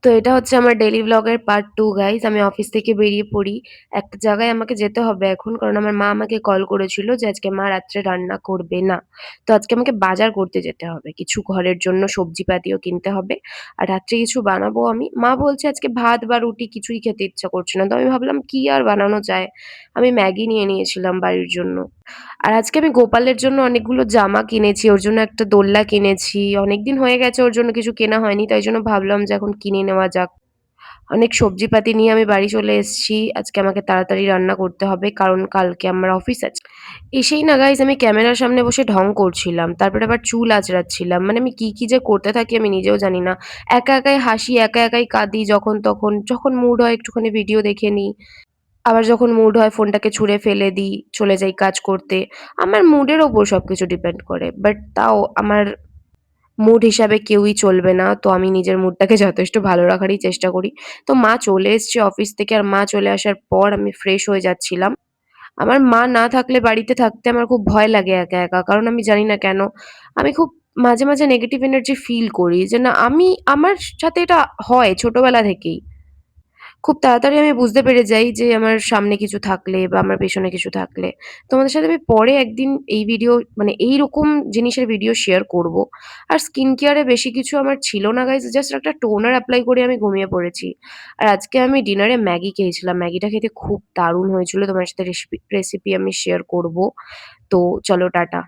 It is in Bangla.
তো এটা হচ্ছে আমার ডেইলি ভ্লগের পার্ট 2 গাইস। আমি অফিস থেকে বেরিয়ে পড়ি। একটা জায়গায় আমাকে যেতে হবে এখন। কারণ আমার মা আমাকে কল করেছিল যে আজকে মা রাত্রে রান্না করবে না। তো আজকে আমাকে বাজার করতে যেতে হবে। কিছু ঘরের জন্য সবজিপাতিও কিনতে হবে। আর রাত্রে কিছু বানাবো আমি। মা বলছে আজকে ভাত বা রুটি কিছুই খেতে ইচ্ছা করছে না। তো আমি ভাবলাম কি আর বানানো যায়? আমি ম্যাগি নিয়ে নিয়েছিলাম বাড়ির জন্য। আর আজকে আমি গোপালের জন্য অনেকগুলো জামা কিনেছি। ওর জন্য একটা দোলনা কিনেছি। অনেকদিন হয়ে গেছে ওর জন্য কিছু কেনা হয়নি। তাই জন্য ভাবলাম যে এখন কিনে নেওয়া যাক। অনেক সবজিপাতি নিয়ে আমি বাড়ি চলে এসেছি। আজকে আমাকে তাড়াতাড়ি রান্না করতে হবে কারণ কালকে আমার অফিস আছে। এসেই না গাইস আমি ক্যামেরার সামনে বসে ঢং করছিলাম। তারপরে আবার চুল আঁচড়াচ্ছিলাম। মানে আমি কি যে করতে থাকি আমি নিজেও জানি না। একা একাই হাসি, একা একাই কাঁদি যখন তখন। যখন মুড হয় একটুখানি ভিডিও দেখে নিই। আবার যখন মুড হয় ফোনটাকে ছুঁড়ে ফেলে দিই, চলে যাই কাজ করতে। আমার মুডের ওপর সবকিছু ডিপেন্ড করে। বাট তাও আমার মুড হিসাবে কেউই চলবে না। তো আমি নিজের মুডটাকে যথেষ্ট ভালো রাখারই চেষ্টা করি। তো মা চলে এসছে অফিস থেকে আর মা চলে আসার পর আমি ফ্রেশ হয়ে যাচ্ছিলাম। আমার মা না থাকলে বাড়িতে থাকতে আমার খুব ভয় লাগে একা, একা। কারণ আমি জানি না কেন? আমি খুব মাঝে, মাঝে নেগেটিভ এনার্জি ফিল করি যে না আমার সাথে এটা হয় ছোটবেলা থেকেই। খুব তাড়াতাড়ি আমি বুঝতে পেরে যাই যে আমার সামনে কিছু থাকলে বা আমার পেছনে কিছু থাকলে। তোমাদের সাথে আমি পরে একদিন এই ভিডিও মানে এইরকম জিনিসের ভিডিও শেয়ার করব। আর স্কিন কেয়ারে বেশি কিছু আমার ছিল না গাইস। জাস্ট একটা টোনার এপ্লাই করে আমি ঘুমিয়ে পড়েছি। আর আজকে আমি ডিনারে ম্যাগি খেয়েছিলাম। ম্যাগিটা খেতে খুব দারুণ হয়েছিল। তোমার সাথে রেসিপি আমি শেয়ার করব। তো চলো টাটা।